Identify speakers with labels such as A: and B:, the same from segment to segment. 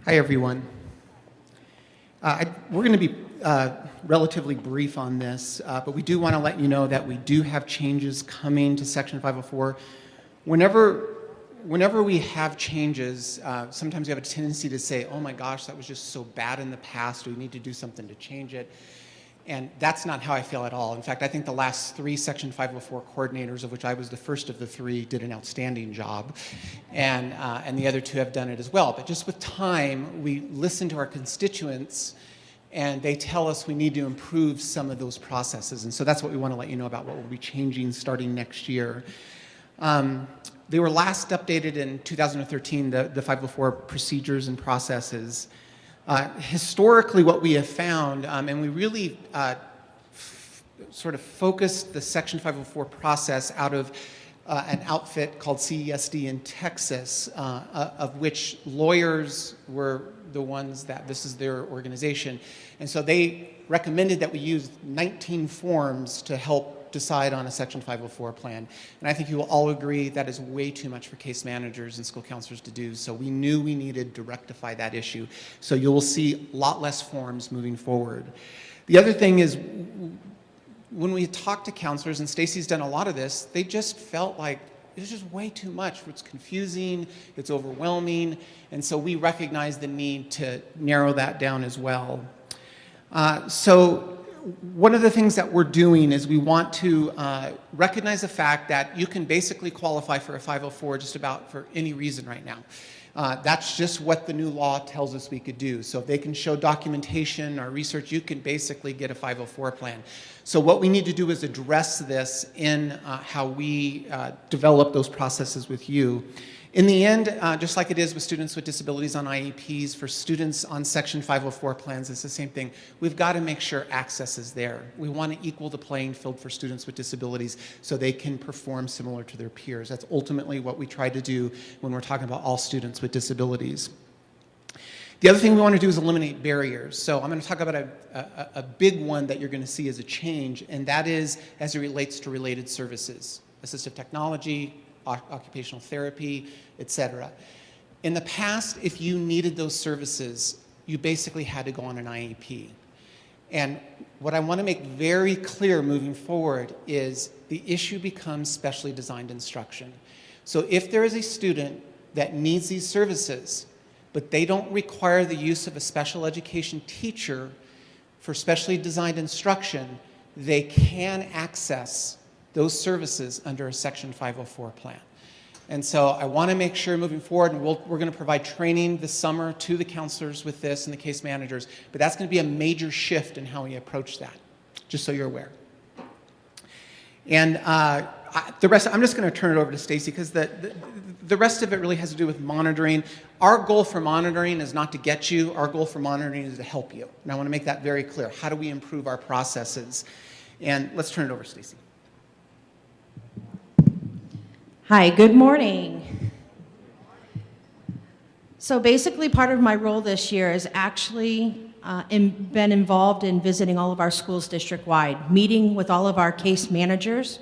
A: Hi, everyone. We're going to be relatively brief on this, but we do want to let you know that we do have changes coming to Section 504. Whenever we have changes, sometimes we have a tendency to say, oh my gosh, that was just so bad in the past, we need to do something to change it. And that's not how I feel at all. In fact, I think the last 3 Section 504 coordinators, of which I was the first of the 3, did an outstanding job. And the other 2 have done it as well. But just with time, we listen to our constituents, and they tell us we need to improve some of those processes. And so that's what we want to let you know about what will be changing starting next year. They were last updated in 2013, the 504 procedures and processes. Historically, what we have found, and we really sort of focused the Section 504 process out of an outfit called CESD in Texas, of which lawyers were the ones that this is their organization. And so they recommended that we use 19 forms to help decide on a Section 504 plan. And I think you will all agree that is way too much for case managers and school counselors to do. So we knew we needed to rectify that issue. So you will see a lot less forms moving forward. The other thing is, when we talk to counselors, and Stacy's done a lot of this, they just felt like it's just way too much. It's confusing, it's overwhelming, and so we recognize the need to narrow that down as well. So one of the things that we're doing is we want to recognize the fact that you can basically qualify for a 504 just about for any reason right now. That's just what the new law tells us we could do. So if they can show documentation or research, you can basically get a 504 plan. So what we need to do is address this in how we develop those processes with you. In the end, just like it is with students with disabilities on IEPs, for students on Section 504 plans, it's the same thing. We've got to make sure access is there. We want to equal the playing field for students with disabilities so they can perform similar to their peers. That's ultimately what we try to do when we're talking about all students with disabilities. The other thing we want to do is eliminate barriers. So I'm going to talk about a big one that you're going to see as a change, and that is as it relates to related services, assistive technology, occupational therapy, etc. In the past, if you needed those services, you basically had to go on an IEP. And what I want to make very clear moving forward is the issue becomes specially designed instruction. So if there is a student that needs these services, but they don't require the use of a special education teacher for specially designed instruction, they can access those services under a Section 504 plan. And so I want to make sure moving forward, and we're going to provide training this summer to the counselors with this and the case managers, but that's going to be a major shift in how we approach that, just so you're aware. And the rest, I'm just going to turn it over to Stacy, because the rest of it really has to do with monitoring. Our goal for monitoring is not to get you. Our goal for monitoring is to help you. And I want to make that very clear. How do we improve our processes? And let's turn it over to Stacy.
B: Hi, good morning. So basically part of my role this year is actually been involved in visiting all of our schools district-wide, meeting with all of our case managers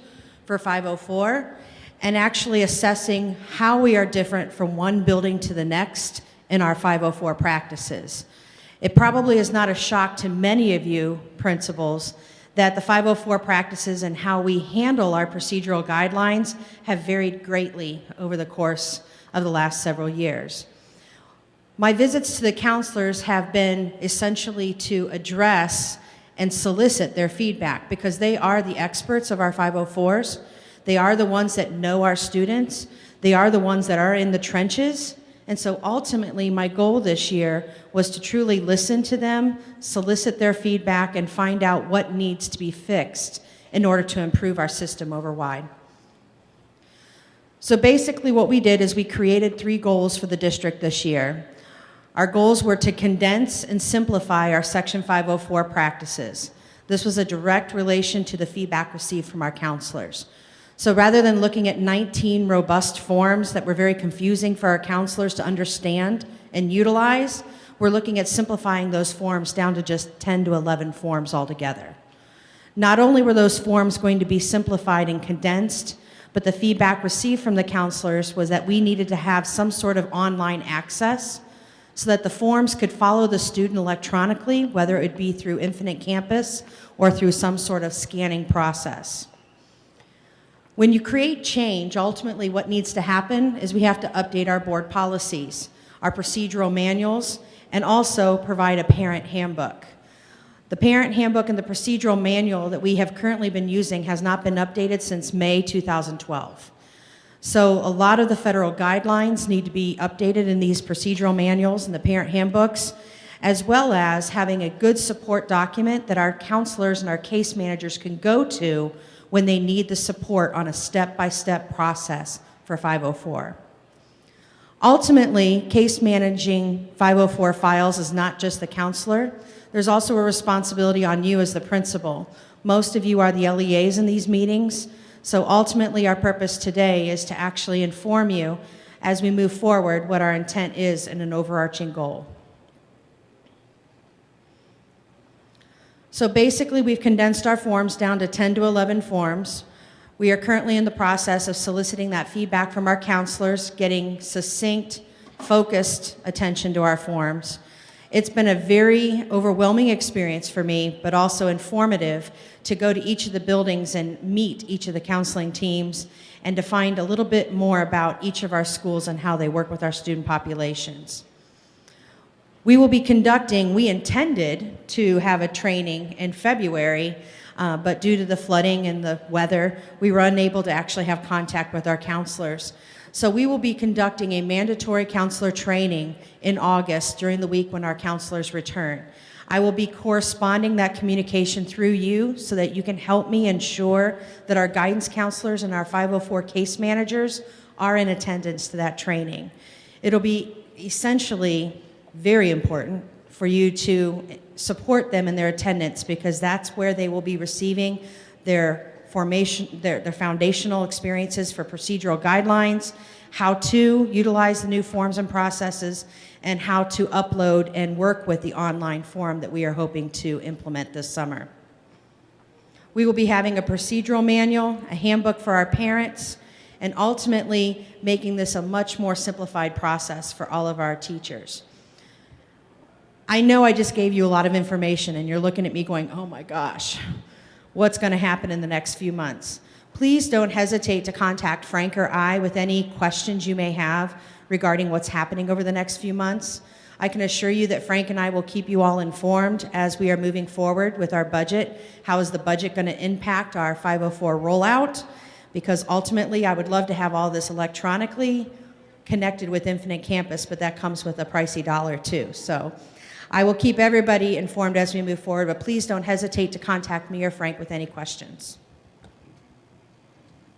B: for 504, and actually assessing how we are different from one building to the next in our 504 practices. It probably is not a shock to many of you principals that the 504 practices and how we handle our procedural guidelines have varied greatly over the course of the last several years. My visits to the counselors have been essentially to address and solicit their feedback, because they are the experts of our 504s. They are the ones that know our students. They are the ones that are in the trenches. And so ultimately, my goal this year was to truly listen to them, solicit their feedback, and find out what needs to be fixed in order to improve our system overwide. So basically what we did is we created 3 goals for the district this year. Our goals were to condense and simplify our Section 504 practices. This was a direct relation to the feedback received from our counselors. So rather than looking at 19 robust forms that were very confusing for our counselors to understand and utilize, we're looking at simplifying those forms down to just 10 to 11 forms altogether. Not only were those forms going to be simplified and condensed, but the feedback received from the counselors was that we needed to have some sort of online access so that the forms could follow the student electronically, whether it be through Infinite Campus or through some sort of scanning process. When you create change, ultimately what needs to happen is we have to update our board policies, our procedural manuals, and also provide a parent handbook. The parent handbook and the procedural manual that we have currently been using has not been updated since May 2012. So a lot of the federal guidelines need to be updated in these procedural manuals and the parent handbooks, as well as having a good support document that our counselors and our case managers can go to when they need the support on a step-by-step process for 504. Ultimately, case managing 504 files is not just the counselor. There's also a responsibility on you as the principal. Most of you are the LEAs in these meetings, so ultimately our purpose today is to actually inform you as we move forward what our intent is and an overarching goal. So basically we've condensed our forms down to 10 to 11 forms. We are currently in the process of soliciting that feedback from our counselors, getting succinct, focused attention to our forms. It's been a very overwhelming experience for me, but also informative to go to each of the buildings and meet each of the counseling teams and to find a little bit more about each of our schools and how they work with our student populations. We will be conducting, we intended to have a training in February, but due to the flooding and the weather, we were unable to actually have contact with our counselors. So we will be conducting a mandatory counselor training in August during the week when our counselors return. I will be corresponding that communication through you so that you can help me ensure that our guidance counselors and our 504 case managers are in attendance to that training. It'll be essentially very important for you to support them in their attendance because that's where they will be receiving their foundational experiences for procedural guidelines, how to utilize the new forms and processes, and how to upload and work with the online form that we are hoping to implement this summer. We will be having a procedural manual, a handbook for our parents, and ultimately making this a much more simplified process for all of our teachers. I know I just gave you a lot of information and you're looking at me going, oh my gosh, what's going to happen in the next few months? Please don't hesitate to contact Frank or I with any questions you may have regarding what's happening over the next few months. I can assure you that Frank and I will keep you all informed as we are moving forward with our budget. How is the budget going to impact our 504 rollout? Because ultimately I would love to have all this electronically connected with Infinite Campus, but that comes with a pricey dollar too. So I will keep everybody informed as we move forward, but please don't hesitate to contact me or Frank with any questions.